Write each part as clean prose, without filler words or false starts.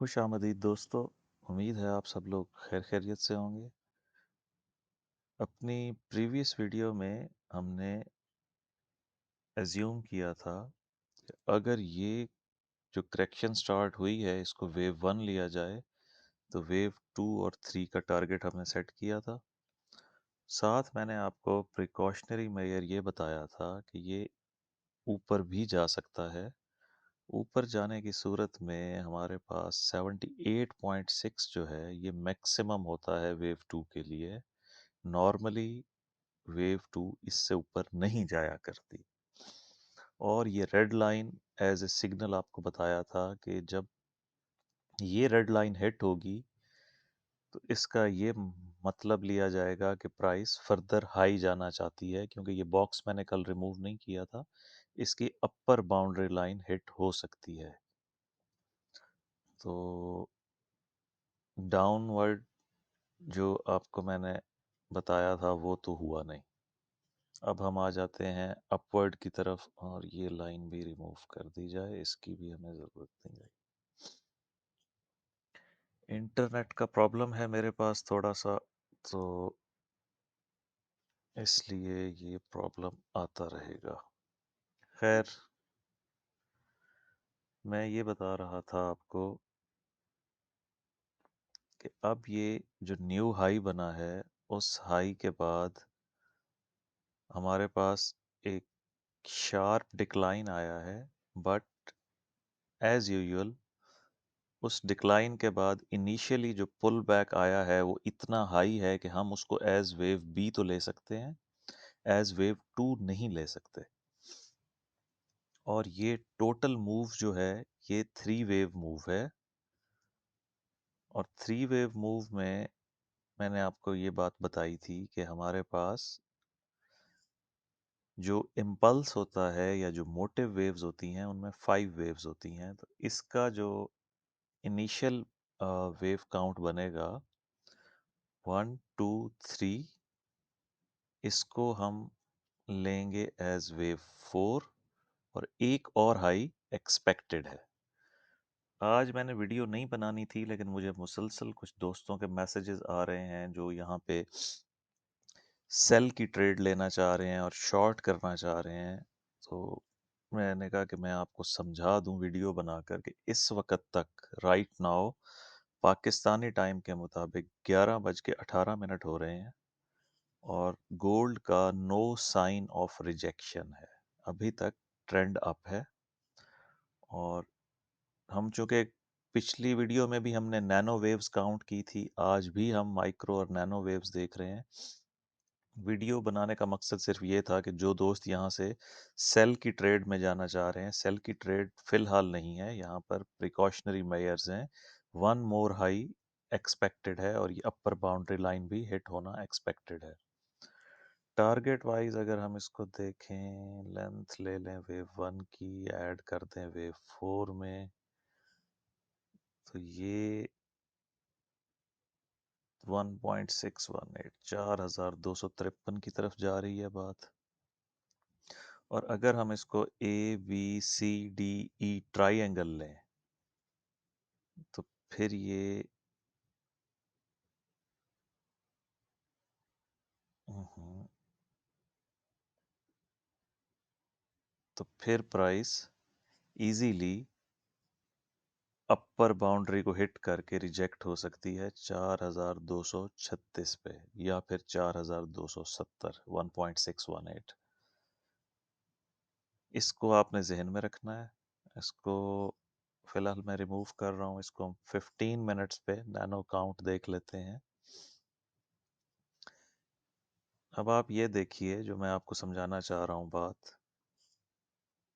खुश आमदीद दोस्तों। उम्मीद है आप सब लोग खैर खैरियत से होंगे। अपनी प्रीवियस वीडियो में हमने एज्यूम किया था कि अगर ये जो करेक्शन स्टार्ट हुई है इसको वेव वन लिया जाए तो वेव टू और थ्री का टारगेट हमने सेट किया था। साथ मैंने आपको प्रिकॉशनरी मेजर ये बताया था कि ये ऊपर भी जा सकता है। ऊपर जाने की सूरत में हमारे पास 78.6 जो है ये मैक्सिमम होता है वेव टू के लिए। नॉर्मली वेव टू इससे ऊपर नहीं जाया करती। और ये red line as a signal आपको बताया था कि जब ये रेड लाइन हिट होगी तो इसका ये मतलब लिया जाएगा कि प्राइस फर्दर हाई जाना चाहती है, क्योंकि ये बॉक्स मैंने कल रिमूव नहीं किया था। इसकी अपर बाउंड्री लाइन हिट हो सकती है। तो डाउनवर्ड जो आपको मैंने बताया था वो तो हुआ नहीं। अब हम आ जाते हैं अपवर्ड की तरफ, और ये लाइन भी रिमूव कर दी जाए, इसकी भी हमें ज़रूरत नहीं है। इंटरनेट का प्रॉब्लम है मेरे पास थोड़ा सा, तो इसलिए ये प्रॉब्लम आता रहेगा। खैर, मैं ये बता रहा था आपको कि अब ये जो न्यू हाई बना है उस हाई के बाद हमारे पास एक शार्प डिक्लाइन आया है, बट एज यूजुअल उस डिक्लाइन के बाद इनिशियली जो पुल बैक आया है वो इतना हाई है कि हम उसको एज वेव बी तो ले सकते हैं, एज वेव टू नहीं ले सकते। और ये टोटल मूव जो है ये थ्री वेव मूव है। और थ्री वेव मूव में मैंने आपको ये बात बताई थी कि हमारे पास जो इम्पल्स होता है या जो मोटिव वेव्स होती हैं उनमें फाइव वेव्स होती हैं। तो इसका जो इनिशियल वेव काउंट बनेगा 1 2 3, इसको हम लेंगे एज वेव फोर, और एक और हाई एक्सपेक्टेड है। आज मैंने वीडियो नहीं बनानी थी, लेकिन मुझे मुसलसल कुछ दोस्तों के मैसेजेस आ रहे हैं जो यहाँ पे सेल की ट्रेड लेना चाह रहे हैं और शॉर्ट करना चाह रहे हैं। तो मैंने कहा कि मैं आपको समझा दूं वीडियो बनाकर कि इस वक्त तक राइट नाउ पाकिस्तानी टाइम के मुताबिक 11:18 हो रहे हैं और गोल्ड का नो साइन ऑफ रिजेक्शन है। अभी तक ट्रेंड अप है। और हम चूंकि पिछली वीडियो में भी हमने नैनो वेव्स काउंट की थी, आज भी हम माइक्रो और नैनो वेव्स देख रहे हैं। वीडियो बनाने का मकसद सिर्फ ये था कि जो दोस्त यहाँ से सेल की ट्रेड में जाना चाह रहे हैं, सेल की ट्रेड फिलहाल नहीं है, यहाँ पर प्रिकॉशनरी मेजर्स हैं। वन मोर हाई एक्सपेक्टेड है और ये अपर बाउंड्री लाइन भी हिट होना एक्सपेक्टेड है। टारगेट वाइज अगर हम इसको देखें, लेंथ ले लें वेव वन की, ऐड कर दें वेव फोर में, तो ये 1.618, 4253 की तरफ जा रही है बात। और अगर हम इसको A B C D E triangle लें तो फिर ये हम्म, तो फिर प्राइस इजीली अपर बाउंड्री को हिट करके रिजेक्ट हो सकती है 4236 पे, या फिर 4270, 1.618। इसको आपने जहन में रखना है। इसको फिलहाल मैं रिमूव कर रहा हूँ। इसको हम 15 मिनट्स पे नैनो काउंट देख लेते हैं। अब आप ये देखिए, जो मैं आपको समझाना चाह रहा हूँ बात,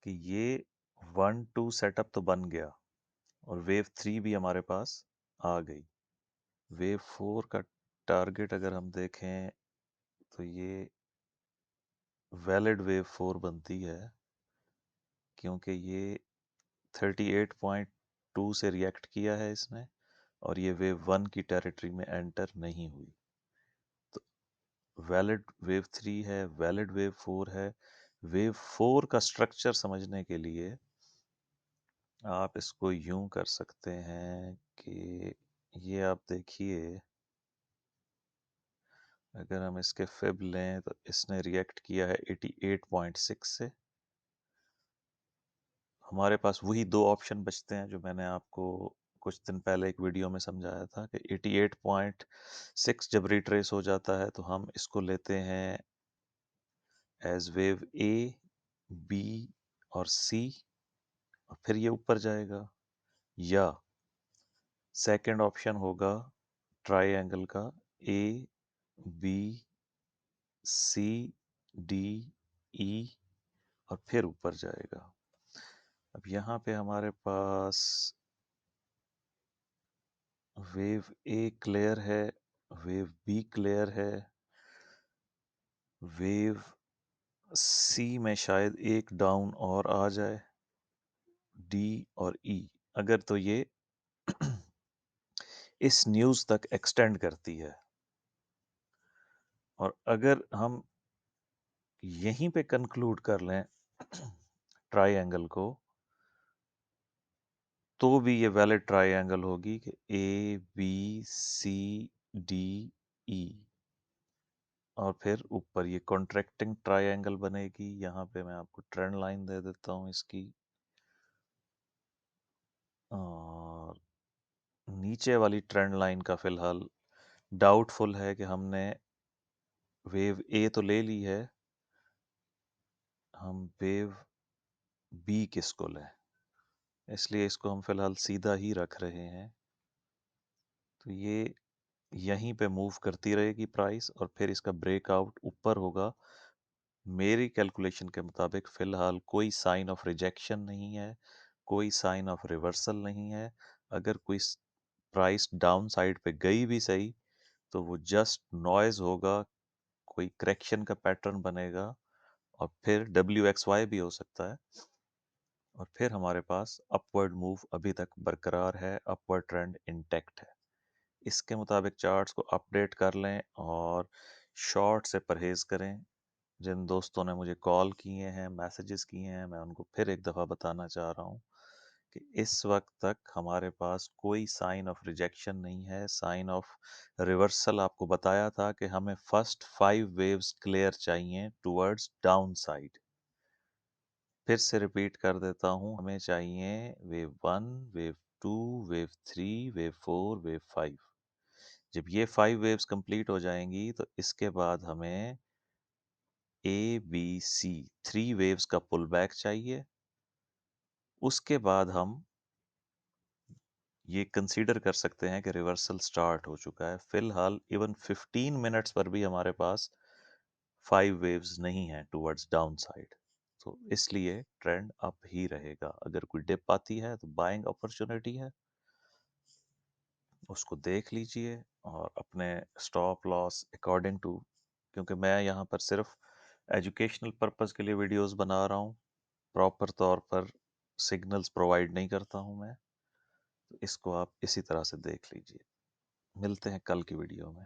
कि ये 1 2 सेटअप तो बन गया और वेव थ्री भी हमारे पास आ गई। वेव फोर का टारगेट अगर हम देखें तो ये वैलिड वेव फोर बनती है, क्योंकि ये 38.2 से रिएक्ट किया है इसने, और ये वेव वन की टेरिटरी में एंटर नहीं हुई। तो वैलिड वेव थ्री है, वैलिड वेव फोर है। वेव फोर का स्ट्रक्चर समझने के लिए आप इसको यूं कर सकते हैं कि ये आप देखिए, अगर हम इसके फिब लें तो इसने रिएक्ट किया है 88.6 से। हमारे पास वही दो ऑप्शन बचते हैं जो मैंने आपको कुछ दिन पहले एक वीडियो में समझाया था कि 88.6 जब रिट्रेस हो जाता है तो हम इसको लेते हैं एज वेव ए, बी और सी, और फिर ये ऊपर जाएगा। या सेकंड ऑप्शन होगा ट्राइंगल का ए, बी, सी, डी, ई और फिर ऊपर जाएगा। अब यहाँ पे हमारे पास वेव ए क्लियर है, वेव बी क्लियर है, वेव सी में शायद एक डाउन और आ जाए, डी और ई। अगर तो ये इस न्यूज़ तक एक्सटेंड करती है, और अगर हम यहीं पे कंक्लूड कर लें ट्राइंगल को, तो भी ये वैलिड ट्राइंगल होगी कि ए, बी, सी, डी, ई, और फिर ऊपर ये कॉन्ट्रैक्टिंग ट्राइंगल बनेगी। यहाँ पे मैं आपको ट्रेंड लाइन दे देता हूँ इसकी, और नीचे वाली ट्रेंड लाइन का फिलहाल डाउटफुल है कि हमने वेव ए तो ले ली है, हम वेव बी किसको लें, इसलिए इसको हम फिलहाल सीधा ही रख रहे हैं। तो ये यहीं पे मूव करती रहेगी प्राइस, और फिर इसका ब्रेकआउट ऊपर होगा। मेरी कैलकुलेशन के मुताबिक फ़िलहाल कोई साइन ऑफ रिजेक्शन नहीं है, कोई साइन ऑफ रिवर्सल नहीं है। अगर कोई प्राइस डाउन साइड पे गई भी सही, तो वो जस्ट नॉइज़ होगा, कोई करेक्शन का पैटर्न बनेगा, और फिर WXY भी हो सकता है, और फिर हमारे पास अपवर्ड मूव अभी तक बरकरार है, अपवर्ड ट्रेंड इंटैक्ट है। इसके मुताबिक चार्ट्स को अपडेट कर लें और शॉर्ट से परहेज़ करें। जिन दोस्तों ने मुझे कॉल किए हैं, मैसेजेस किए हैं, मैं उनको फिर एक दफ़ा बताना चाह रहा हूँ कि इस वक्त तक हमारे पास कोई साइन ऑफ रिजेक्शन नहीं है, साइन ऑफ रिवर्सल। आपको बताया था कि हमें फर्स्ट 5 वेव्स क्लियर चाहिए टुवर्ड्स डाउन साइड। फिर से रिपीट कर देता हूँ, हमें चाहिए wave 1, wave 2, wave 3, wave 4, wave 5। जब ये 5 वेव्स कंप्लीट हो जाएंगी तो इसके बाद हमें ए, बी, सी 3 वेव्स का पुल बैक चाहिए। उसके बाद हम ये कंसीडर कर सकते हैं कि रिवर्सल स्टार्ट हो चुका है। फिलहाल इवन 15 मिनट्स पर भी हमारे पास 5 वेव्स नहीं है टुवर्ड्स डाउन साइड, तो इसलिए ट्रेंड अप ही रहेगा। अगर कोई डिप आती है तो बाइंग अपॉर्चुनिटी है, उसको देख लीजिए, और अपने स्टॉप लॉस अकॉर्डिंग टू, क्योंकि मैं यहाँ पर सिर्फ एजुकेशनल पर्पस के लिए वीडियोस बना रहा हूँ, प्रॉपर तौर पर सिग्नल्स प्रोवाइड नहीं करता हूँ मैं, तो इसको आप इसी तरह से देख लीजिए। मिलते हैं कल की वीडियो में।